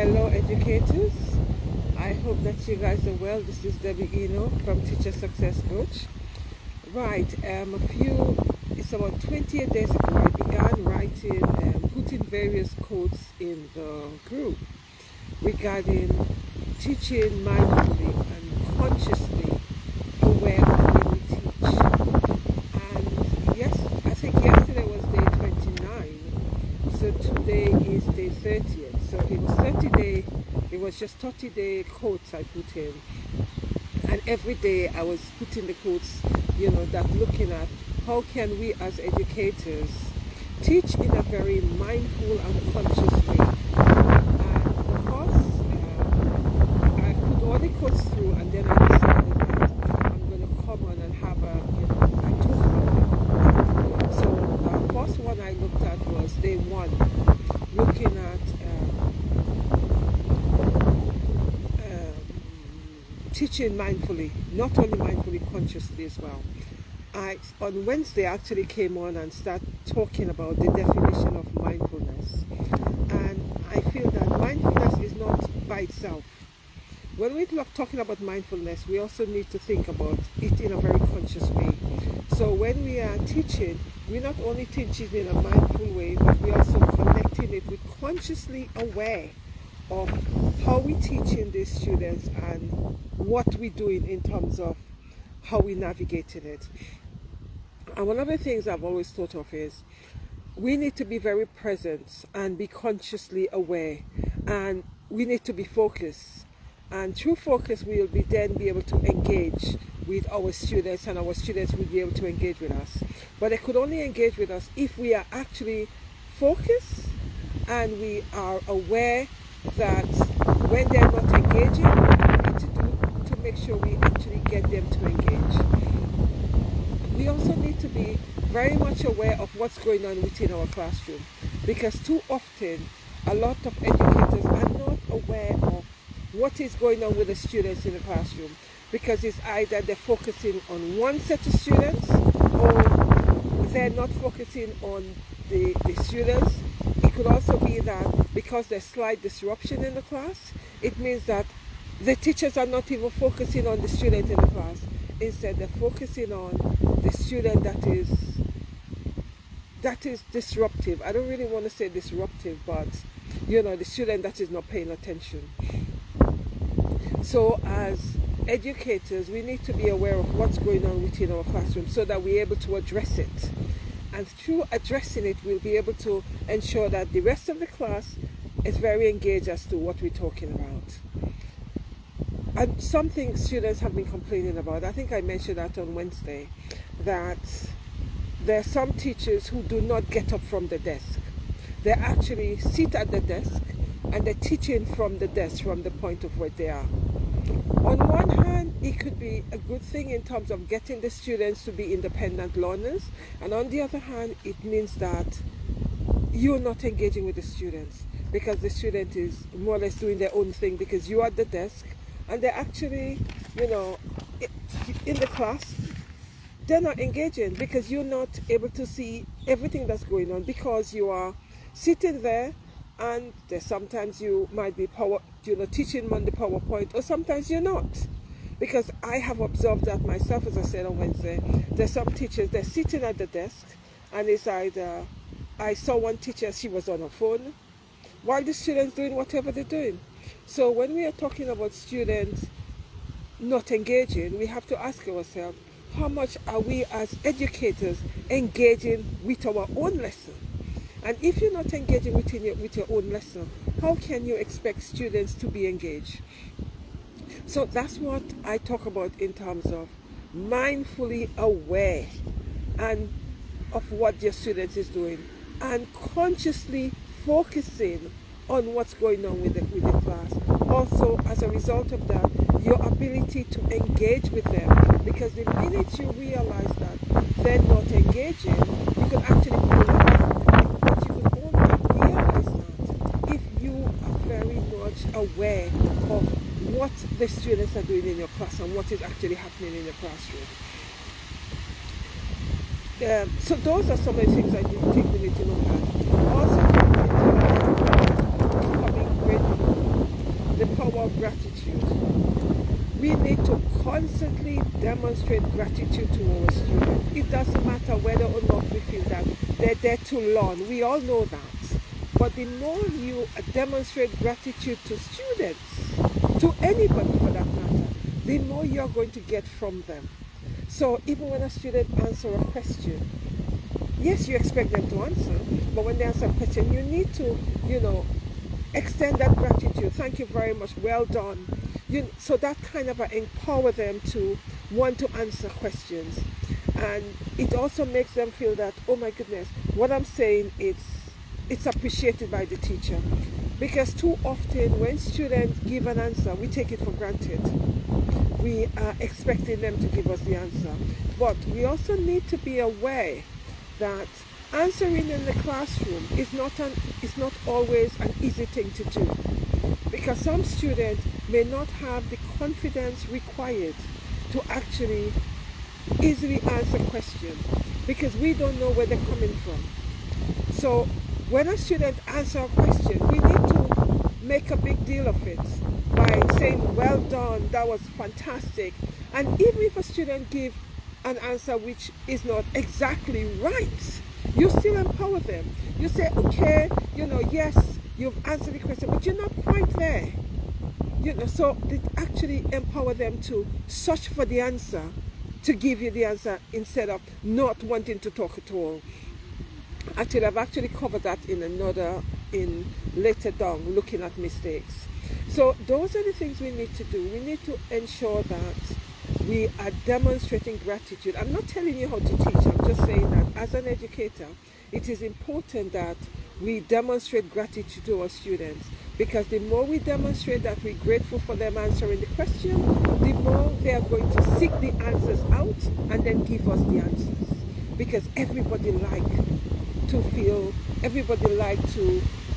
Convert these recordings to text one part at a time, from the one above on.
Hello, educators. I hope that you guys are well. This is Debbie Eno from Teacher Success Coach. Right, it's about 28 days ago, I began writing and putting various quotes in the group regarding teaching mindfully and consciously aware of when we teach. And yes, I think yesterday was day 29, so today is day 30th. So it was just 30-day quotes I put in. And every day I was putting the quotes, that looking at how can we as educators teach in a very mindful and conscious way. And of course, I put all the quotes through, and then I decided that I'm going to come on and have I talk about them. So the first one I looked at was day one, looking at teaching mindfully, not only mindfully, consciously as well. On Wednesday, I actually came on and started talking about the definition of mindfulness. And I feel that mindfulness is not by itself. When we're talking about mindfulness, we also need to think about it in a very conscious way. So when we are teaching, we're not only teaching in a mindful way, but we're also connecting it with consciously aware of how we're teaching these students and what we're doing in terms of how we're navigating it. And one of the things I've always thought of is we need to be very present and be consciously aware, and we need to be focused. And through focus, we'll then be able to engage with our students, and our students will be able to engage with us. But they could only engage with us if we are actually focused and we are aware that when they're not engaging, what we need to do to make sure we actually get them to engage. We also need to be very much aware of what's going on within our classroom, because too often a lot of educators are not aware of what is going on with the students in the classroom, because it's either they're focusing on one set of students or they're not focusing on the students. It could also be that because there's slight disruption in the class, it means that the teachers are not even focusing on the student in the class. Instead, they're focusing on the student that is disruptive. I don't really want to say disruptive, but the student that is not paying attention. So as educators, we need to be aware of what's going on within our classroom so that we're able to address it. And through addressing it, we'll be able to ensure that the rest of the class is very engaged as to what we're talking about. And something students have been complaining about, I think I mentioned that on Wednesday, that there are some teachers who do not get up from the desk. They actually sit at the desk and they're teaching from the desk, from the point of where they are. On one hand, it could be a good thing in terms of getting the students to be independent learners, and on the other hand, it means that you're not engaging with the students, because the student is more or less doing their own thing, because you're at the desk and they're actually, in the class, they're not engaging because you're not able to see everything that's going on, because you are sitting there and sometimes you might be teaching on the PowerPoint, or sometimes you're not. Because I have observed that myself, as I said on Wednesday, there's some teachers, they're sitting at the desk, and it's either, I saw one teacher, she was on her phone, while the students doing whatever they're doing. So when we are talking about students not engaging, we have to ask ourselves, how much are we as educators engaging with our own lesson? And if you're not engaging with your own lesson, how can you expect students to be engaged? So that's what I talk about in terms of mindfully aware and of what your students is doing, and consciously focusing on what's going on with the class. Also, as a result of that, your ability to engage with them, because the minute you realize that they're not engaging, you can actually pull them back. But you can only realize that if you are very much aware of what the students are doing in your class and what is actually happening in your classroom. So those are some of the things I do think we need to look at. Also, becoming grateful the power of gratitude. We need to constantly demonstrate gratitude to our students. It doesn't matter whether or not we feel that they're there to learn. We all know that. But the more you demonstrate gratitude to students, to anybody for that matter, the more you're going to get from them. So even when a student answers a question, yes, you expect them to answer, but when they answer a question, you need to, extend that gratitude. Thank you very much. Well done. So that kind of empower them to want to answer questions. And it also makes them feel that, oh my goodness, what I'm saying, it's appreciated by the teacher. Because too often when students give an answer, we take it for granted. We are expecting them to give us the answer. But we also need to be aware that answering in the classroom is not always an easy thing to do, because some students may not have the confidence required to actually easily answer questions, because we don't know where they're coming from. So when a student answers a question, we need to make a big deal of it by saying, well done, that was fantastic. And even if a student gives an answer which is not exactly right, you still empower them. You say, okay, yes, you've answered the question, but you're not quite there. So it actually empower them to search for the answer, to give you the answer instead of not wanting to talk at all. Actually, I've actually covered that in later down, looking at mistakes. So those are the things we need to do. We need to ensure that we are demonstrating gratitude. I'm not telling you how to teach. I'm just saying that as an educator, it is important that we demonstrate gratitude to our students, because the more we demonstrate that we're grateful for them answering the question, the more they are going to seek the answers out and then give us the answers. Because everybody like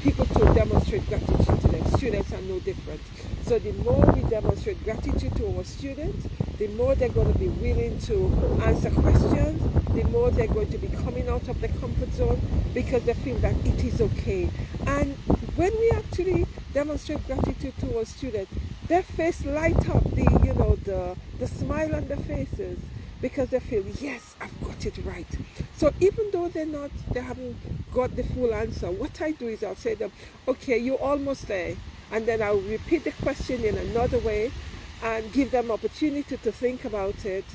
people to demonstrate gratitude to them. Students are no different. So the more we demonstrate gratitude to our students, the more they're going to be willing to answer questions, the more they're going to be coming out of the comfort zone, because they feel that it is okay. And when we actually demonstrate gratitude to our students, their face light up, the smile on their faces, because they feel, yes, I've got it right. So even though they haven't got the full answer, what I do is I'll say to them, okay, you're almost there. And then I'll repeat the question in another way and give them opportunity to think about it.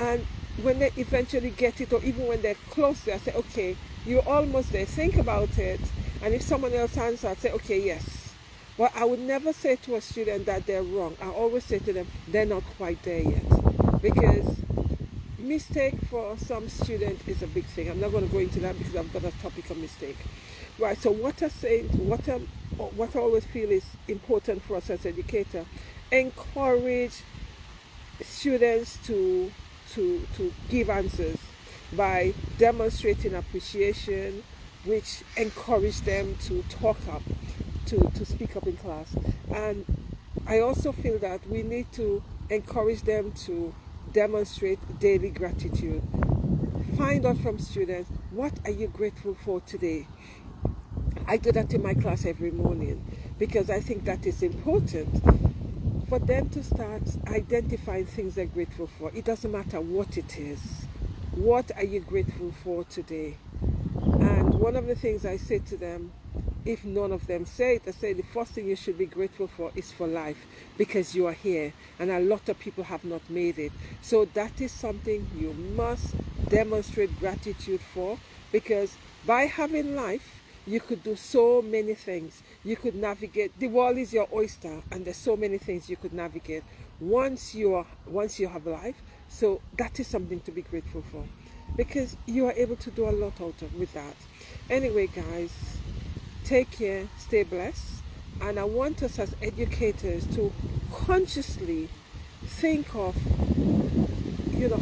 And when they eventually get it, or even when they're close there, I say, okay, you're almost there, think about it. And if someone else answers, I'd say, okay, yes. But I would never say to a student that they're wrong. I always say to them, they're not quite there yet. Because mistake for some students is a big thing. I'm not going to go into that because I've got a topic on mistake. Right, so what I always feel is important for us as educators, encourage students to give answers by demonstrating appreciation, which encourage them to talk up, to speak up in class. And I also feel that we need to encourage them to demonstrate daily gratitude. Find out from students, what are you grateful for today? I do that in my class every morning, because I think that is important for them to start identifying things they're grateful for. It doesn't matter what it is. What are you grateful for today? And one of the things I say to them, if none of them say it, I say the first thing you should be grateful for is for life, because you are here and a lot of people have not made it. So that is something you must demonstrate gratitude for, because by having life, you could do so many things. You could navigate. The world is your oyster, and there's so many things you could navigate once you have life. So that is something to be grateful for, because you are able to do a lot with that. Anyway, guys, take care, stay blessed, and I want us as educators to consciously think of,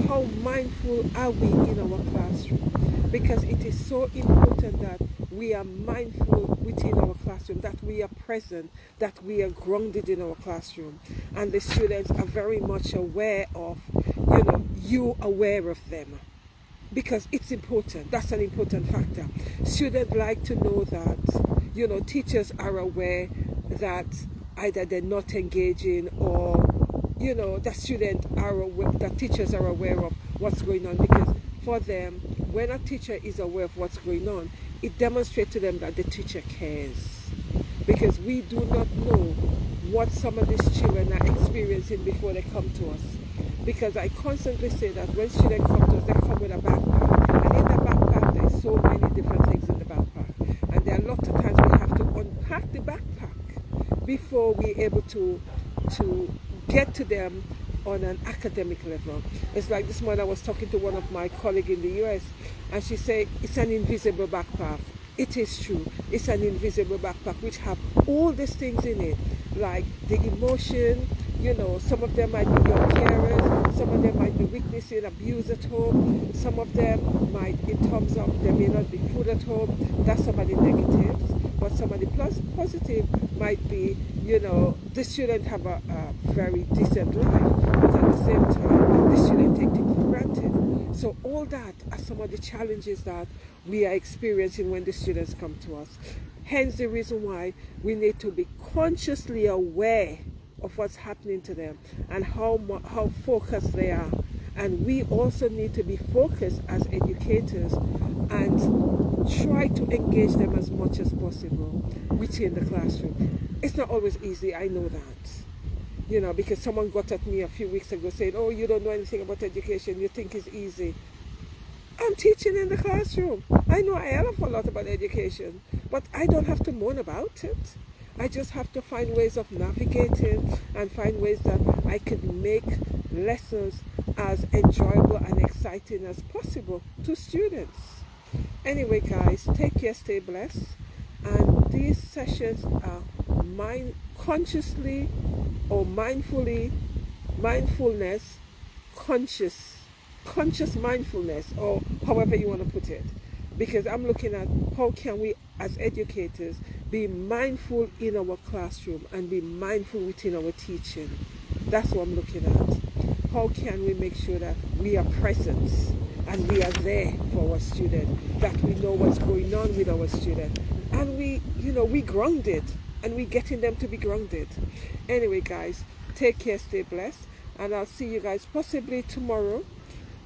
how mindful are we in our classroom, because it is so important that we are mindful within our classroom, that we are present, that we are grounded in our classroom, and the students are very much aware of, you aware of them, because it's important. That's an important factor. Students like to know that, teachers are aware that either they're not engaging, or the teachers are aware of what's going on. Because for them, when a teacher is aware of what's going on, it demonstrates to them that the teacher cares. Because we do not know what some of these children are experiencing before they come to us. Because I constantly say that when students come to us, they come with a backpack. And in the backpack, there's so many different things in the backpack. And there are lots of times we have to unpack the backpack before we're able to get to them on an academic level. It's like this morning I was talking to one of my colleagues in the US, and she said it's an invisible backpack. It is true. It's an invisible backpack which have all these things in it, like the emotion. Some of them might be your parents, some of them might be witnessing abuse at home, some of them might, in terms of there may not be food at home. That's some of the negatives. But some of the positive might be, the student have a very decent life, but at the same time, the student take things for granted. So all that are some of the challenges that we are experiencing when the students come to us. Hence the reason why we need to be consciously aware of what's happening to them and how focused they are. And we also need to be focused as educators and try to engage them as much as possible within the classroom. It's not always easy, I know that. Because someone got at me a few weeks ago saying, oh, you don't know anything about education, you think it's easy. I'm teaching in the classroom. I know a hell of a lot about education, but I don't have to moan about it. I just have to find ways of navigating and find ways that I can make lessons as enjoyable and exciting as possible to students. Anyway, guys, take care, stay blessed. And these sessions are consciously or mindfulness, conscious mindfulness, or however you want to put it. Because I'm looking at how can we as educators be mindful in our classroom and be mindful within our teaching. That's what I'm looking at. How can we make sure that we are present and we are there for our student, that we know what's going on with our student, and we grounded, and we getting them to be grounded. Anyway, guys, take care, stay blessed, and I'll see you guys possibly tomorrow.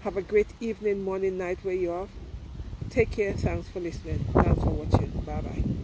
Have a great evening, morning, night where you are. Take care. Thanks for listening. Thanks for watching. Bye-bye.